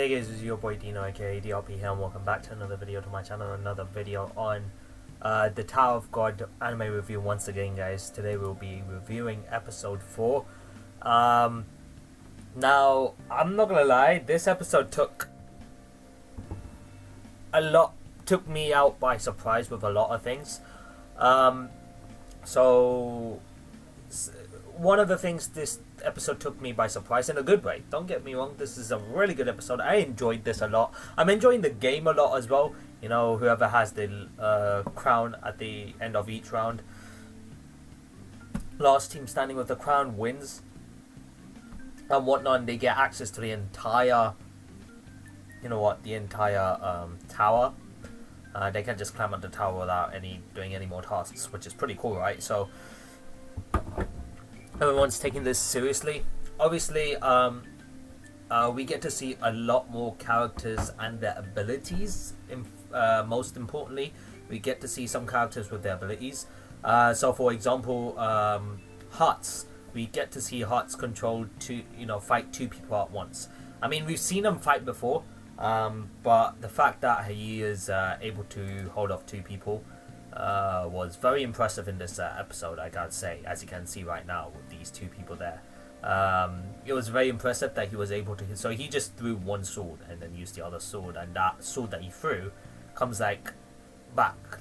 Hey guys, this is your boy Dino aka DRP here, and welcome back to another video to my channel, another video on the Tower of God anime review once again, guys. Today we'll be reviewing episode 4. Now, I'm not gonna lie, this episode took me out by surprise with a lot of things. So one of the things this episode took me by surprise in a good way. Don't get me wrong, this is a really good episode. I enjoyed this a lot. I'm enjoying the game a lot as well. You know, whoever has the crown at the end of each round, last team standing with the crown wins and whatnot, and they get access to the entire, the entire tower. They can just climb up the tower without doing any more tasks, which is pretty cool, right? So everyone's taking this seriously. Obviously, we get to see a lot more characters and their abilities. Most importantly, we get to see some characters with their abilities. So, for example, Hearts. We get to see Hearts control fight two people at once. I mean, we've seen him fight before, but the fact that he is able to hold off two people was very impressive in this episode, I gotta say, as you can see right now with these two people there. It was very impressive that he was able to hit. So he just threw one sword and then used the other sword, and that sword that he threw comes back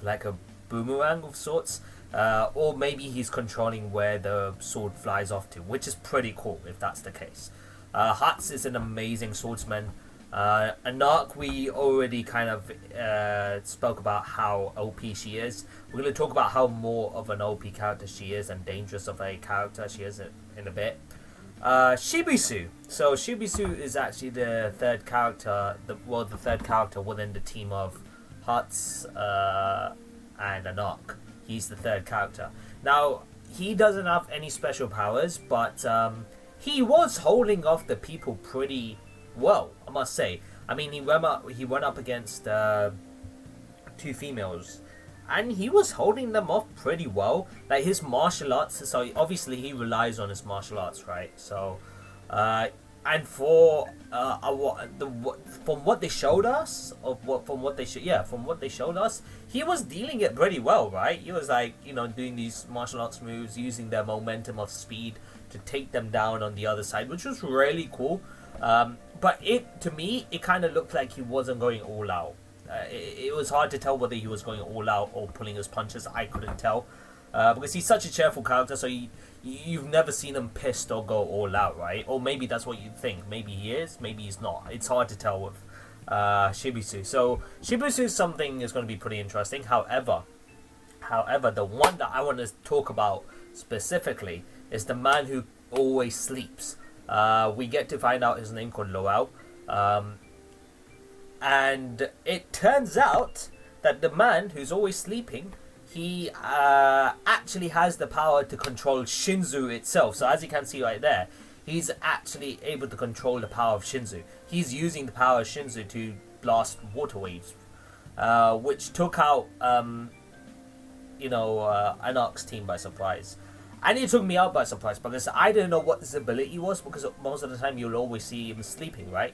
like a boomerang of sorts, or maybe he's controlling where the sword flies off to, which is pretty cool if that's the case. Hats is an amazing swordsman. Anark, we already kind of spoke about how OP she is. We're going to talk about how more of an OP character she is and dangerous of a character she is in a bit. Shibisu. So Shibisu is actually the third character, the third character within the team of Hearts and Anark. He's the third character. Now, he doesn't have any special powers, but he was holding off the people pretty well, I must say. I mean, he went up against two females, and he was holding them off pretty well. Like his martial arts, so obviously he relies on his martial arts, right? So, and from what they showed us, he was dealing it pretty well, right? He was doing these martial arts moves, using their momentum of speed to take them down on the other side, which was really cool. But to me, it kind of looked like he wasn't going all out. It was hard to tell whether he was going all out or pulling his punches. I couldn't tell. Because he's such a cheerful character, so you've never seen him pissed or go all out, right? Or maybe that's what you think. Maybe he is, maybe he's not. It's hard to tell with Shibisu. So Shibisu is something is going to be pretty interesting. However, the one that I want to talk about specifically is the man who always sleeps. We get to find out his name called Lowell, and it turns out that the man who's always sleeping, he actually has the power to control Shinzu itself. So as you can see right there, he's actually able to control the power of Shinzu. He's using the power of Shinzu to blast water waves, which took out Anark's team by surprise. And it took me out by surprise because I didn't know what this ability was, because most of the time you'll always see him sleeping, right?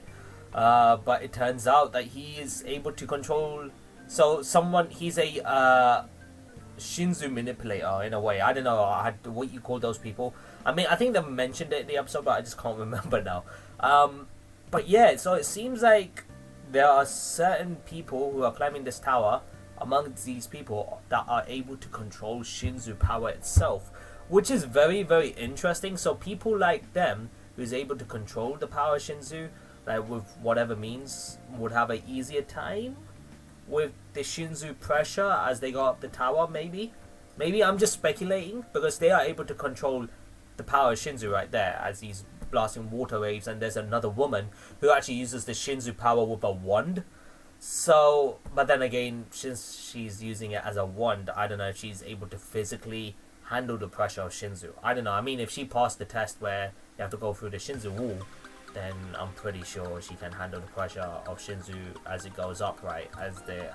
But it turns out that he is able to control. So he's a Shinzu manipulator in a way. I don't know what you call those people. I mean, I think they mentioned it in the episode, but I just can't remember now. But yeah, so it seems like there are certain people who are climbing this tower. Among these people that are able to control Shinzu power itself, which is very, very interesting. So people like them, who's able to control the power of Shinzu, like with whatever means, would have an easier time with the Shinzu pressure as they go up the tower, maybe. Maybe I'm just speculating, because they are able to control the power of Shinzu right there as he's blasting water waves, and there's another woman who actually uses the Shinzu power with a wand. So, but then again, since she's using it as a wand, I don't know if she's able to physically handle the pressure of Shinzu. I don't know. I mean, if she passed the test where you have to go through the Shinzu wall, then I'm pretty sure she can handle the pressure of Shinzu as it goes up, right? As they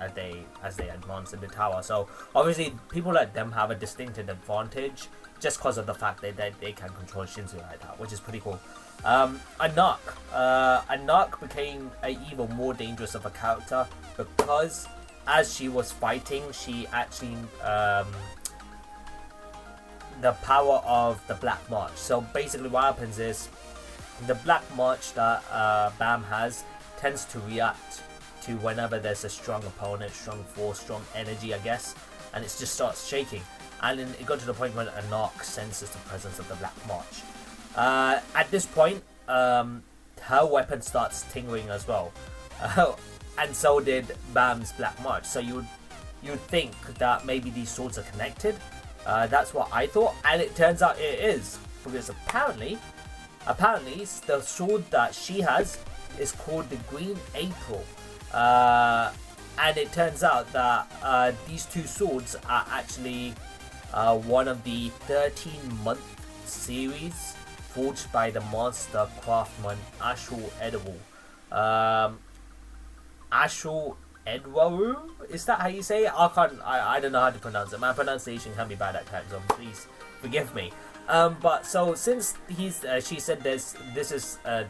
advance in the tower. So obviously, people like them have a distinctive advantage just because of the fact that they can control Shinzu like that, which is pretty cool. Anark became even more dangerous of a character because as she was fighting, she actually the power of the Black March. So basically, what happens is the Black March that Bam has tends to react to whenever there's a strong opponent, strong force, strong energy, I guess, and it just starts shaking. And then it got to the point when Anark senses the presence of the Black March. At this point, her weapon starts tingling as well, and so did Bam's Black March. So you'd think that maybe these swords are connected. That's what I thought, and it turns out it is, because apparently the sword that she has is called the Green April, and it turns out that these two swords are actually one of the 13-month series forged by the master craftsman Ashur Edward. Ashur Edwaru? Is that how you say it? I don't know how to pronounce it. My pronunciation can be bad at times, so please forgive me. But so since she said this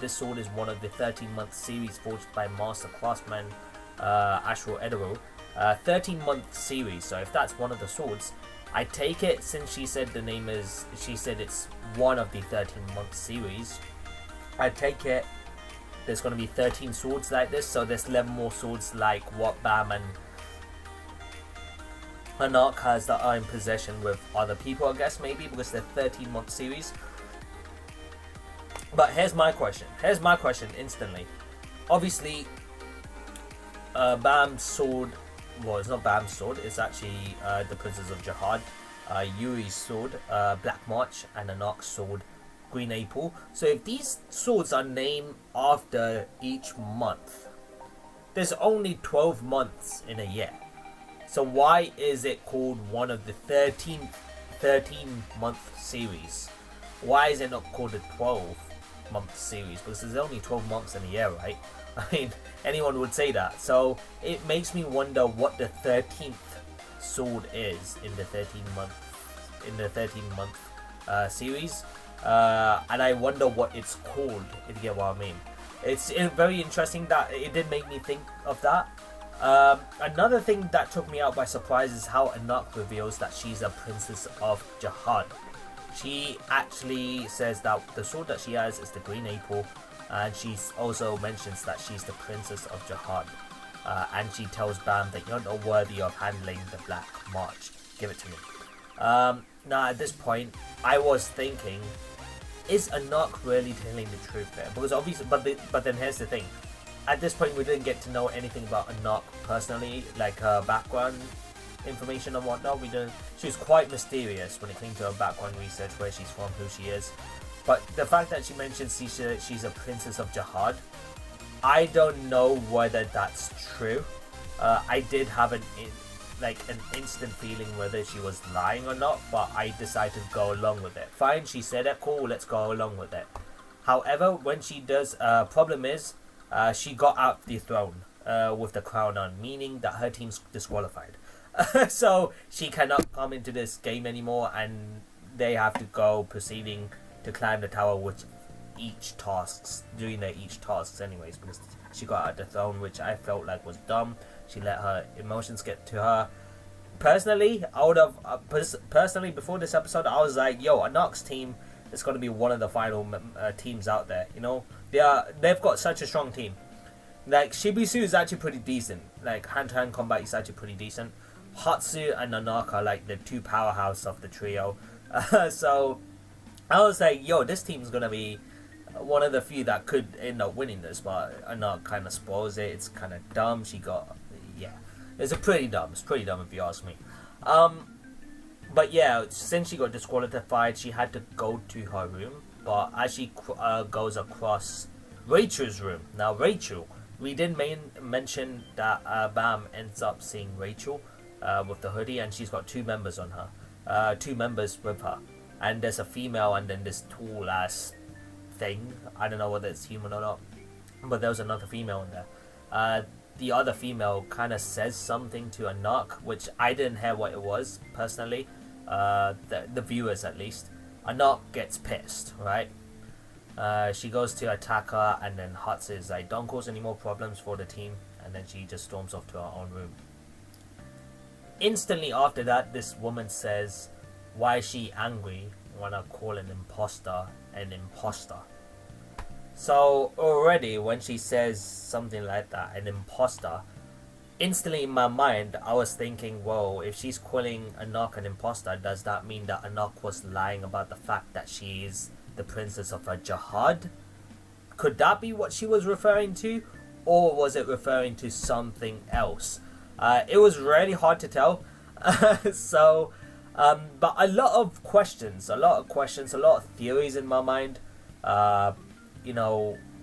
sword is one of the 13-month series forged by master craftsman Ashur Edwaru. 13-month series. So if that's one of the swords, I take it, since she said it's one of the 13-month series, I take it there's going to be 13 swords like this, so there's 11 more swords like what Bam and Anark has that are in possession with other people, I guess, maybe, because they're 13-month series. But here's my question instantly. Obviously, Bam's sword, well, it's not Bam's sword, it's actually the Princess of Jihad, Yuri's sword, Black March, and Anark's sword, Green April. So if these swords are named after each month, there's only 12 months in a year. So why is it called one of the 13-month series? Why is it not called a 12-month series? Because there's only 12 months in a year, right? I mean, anyone would say that. So it makes me wonder what the 13th sword is in the 13-month series. And I wonder what it's called, if you get what I mean. It's very interesting that it did make me think of that. Another thing that took me out by surprise is how Anark reveals that she's a Princess of Jihad. She actually says that the sword that she has is the Green April, and she also mentions that she's the Princess of Jihad. And she tells Bam that you're not worthy of handling the Black March. Give it to me. Now at this point, I was thinking, is Anark really telling the truth there? Because obviously, but then here's the thing. At this point, we didn't get to know anything about Anark personally, like her background information and whatnot. She was quite mysterious when it came to her background research, where she's from, who she is. But the fact that she mentions she's a Princess of Jihad, I don't know whether that's true. I did have an instant feeling whether she was lying or not, but I decided to go along with it. Fine, she said it, cool, let's go along with it. However, when she does, problem is, she got out the throne with the crown on, meaning that her team's disqualified. So she cannot come into this game anymore, and they have to go proceeding to climb the tower with doing their each tasks anyways, because she got out the throne, which I felt like was dumb. She let her emotions get to her. Personally, I would have before this episode, I was like, yo, Anark's team is going to be one of the final teams out there. You know, they've got such a strong team. Like, Shibisu is actually pretty decent. Like, hand-to-hand combat is actually pretty decent. Hatsu and Anark are like the two powerhouse of the trio. So I was like, yo, this team's going to be one of the few that could end up winning this, but Anark kind of spoils it. It's kind of dumb. It's pretty dumb if you ask me. But yeah, since she got disqualified, she had to go to her room. But as she goes across Rachel's room, now Rachel, we did mention that Bam ends up seeing Rachel with the hoodie, and she's got two members with her, and there's a female and then this tall ass thing. I don't know whether it's human or not, but there was another female in there. The other female kind of says something to Anak, which I didn't hear what it was personally. The viewers at least. Anak gets pissed, right? She goes to attack her, and then Hut says like, "Don't cause any more problems for the team," and then she just storms off to her own room. Instantly after that, this woman says, "Why is she angry when I call an imposter an imposter?" So already when she says something like that, an imposter, instantly in my mind I was thinking, whoa, if she's calling Anak an imposter, does that mean that Anak was lying about the fact that she's the princess of a jihad? Could that be what she was referring to? Or was it referring to something else? It was really hard to tell. But a lot of questions, a lot of theories in my mind.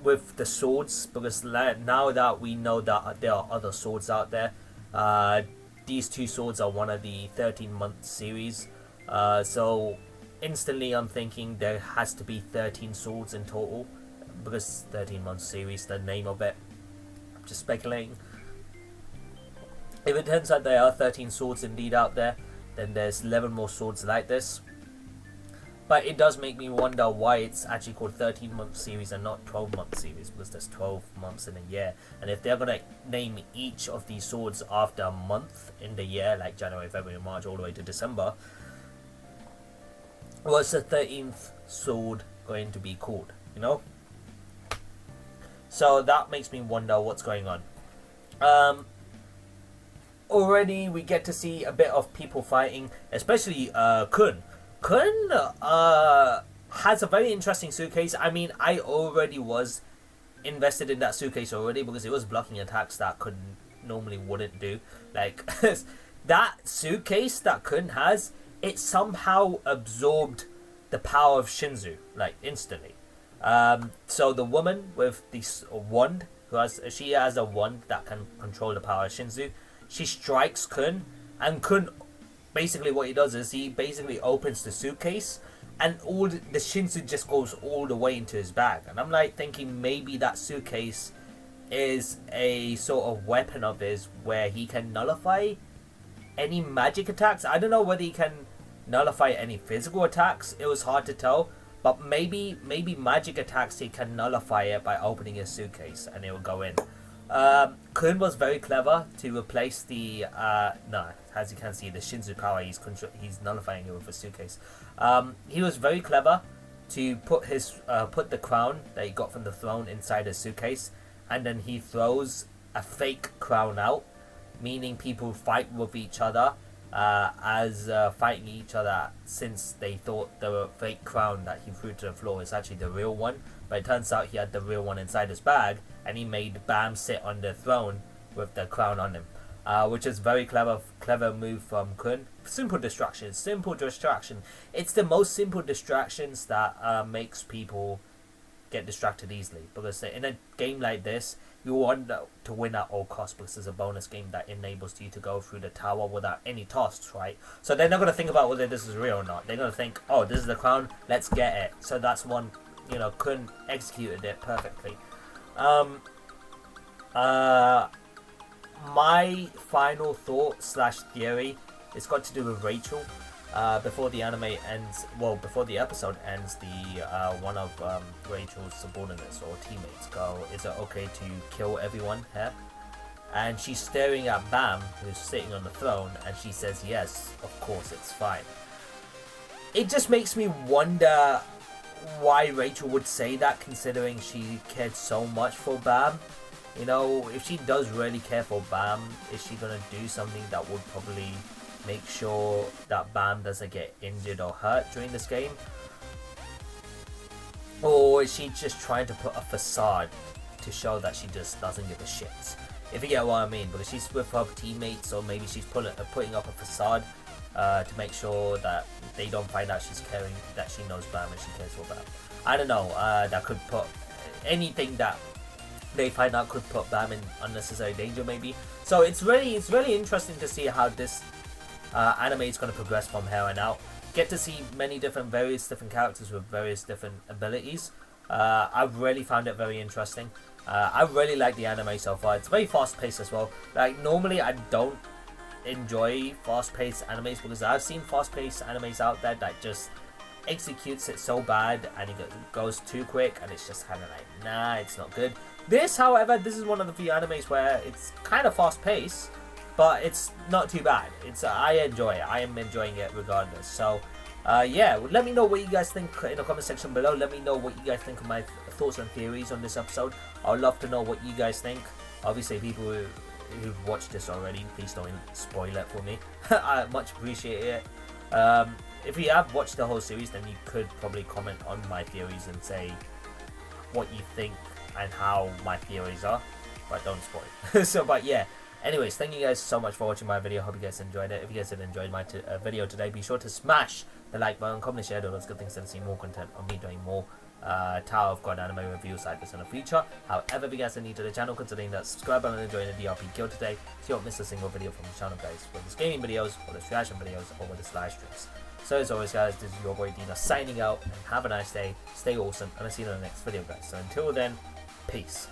With the swords, because now that we know that there are other swords out there, these two swords are one of the 13-month series. So instantly I'm thinking there has to be 13 swords in total, because 13-month series, the name of it. I'm just speculating. If it turns out there are 13 swords indeed out there, then there's 11 more swords like this. But it does make me wonder why it's actually called 13-month series and not 12-month series, because there's 12 months in a year. And if they're going to name each of these swords after a month in the year, like January, February, March, all the way to December, what's the 13th sword going to be called, So that makes me wonder what's going on. Already we get to see a bit of people fighting, especially Kun. Kun has a very interesting suitcase. I mean, I already was invested in that suitcase already, because it was blocking attacks that Kun normally wouldn't do. Like, that suitcase that Kun has, it somehow absorbed the power of Shinzu, like, instantly. So the woman with this wand, she has a wand that can control the power of Shinzu. She strikes Kun, and Kun, basically what he does is he basically opens the suitcase, and all the Shinzu just goes all the way into his bag. And I'm like thinking maybe that suitcase is a sort of weapon of his where he can nullify any magic attacks. I don't know whether he can nullify any physical attacks. It was hard to tell, but maybe magic attacks he can nullify it by opening his suitcase and it will go in. Kun was very clever to replace the as you can see, the Shinzu power, he's nullifying it with a suitcase. He was very clever to put the crown that he got from the throne inside his suitcase, and then he throws a fake crown out, meaning people fight with each other fighting each other, since they thought the fake crown that he threw to the floor is actually the real one. But it turns out he had the real one inside his bag, and he made Bam sit on the throne with the crown on him, which is very clever move from Kun. Simple distraction. It's the most simple distractions that makes people get distracted easily, because in a game like this you want to win at all costs, because it's a bonus game that enables you to go through the tower without any tasks, right? So they're not going to think about whether this is real or not. They're going to think, oh, this is the crown, let's get it. So that's one, Kun executed it perfectly. My final thought / theory, it's got to do with Rachel. Before the episode ends, one of Rachel's subordinates or teammates go, "Is it okay to kill everyone here?" And she's staring at Bam, who's sitting on the throne, and she says, "Yes, of course, it's fine." It just makes me wonder why Rachel would say that, considering she cared so much for Bam. If she does really care for Bam, is she gonna do something that would probably make sure that Bam doesn't get injured or hurt during this game? Or is she just trying to put a facade to show that she just doesn't give a shit? If you get what I mean, because she's with her teammates, or maybe she's putting up a facade to make sure that they don't find out she's caring, that she knows Bam and she cares for Bam. I don't know, that could put anything that they find out could put Bam in unnecessary danger, maybe. So it's really interesting to see how this anime is going to progress from here on out. Get to see various different characters with various different abilities. I've really found it very interesting. I really like the anime so far. It's very fast paced as well. Like normally I don't enjoy fast paced animes because I've seen fast paced animes out there that just executes it so bad and it goes too quick and it's just kind of like, nah, it's not good. This, however, this is one of the few animes where it's kind of fast paced, but it's not too bad. It's I enjoy it. I am enjoying it regardless. So yeah, let me know what you guys think in the comment section below. Let me know what you guys think of my thoughts and theories on this episode. I'd love to know what you guys think. Obviously, people who've watched this already, please don't spoil it for me. I much appreciate it. If you have watched the whole series, then you could probably comment on my theories and say what you think and how my theories are, but don't spoil. So, but yeah. Anyways, thank you guys so much for watching my video. Hope you guys enjoyed it. If you guys did enjoy my video today, be sure to smash the like button, comment, and share all those good things, and see more content on me doing more Tower of God anime reviews like this in the future. However, if you guys are new to the channel, considering that subscribe button and join the DRP Guild today, so you won't miss a single video from the channel, guys. Whether it's gaming videos, whether it's reaction videos, or whether it's live streams. So as always, guys, this is your boy Dina signing out, and have a nice day, stay awesome, and I'll see you in the next video, guys. So until then, peace.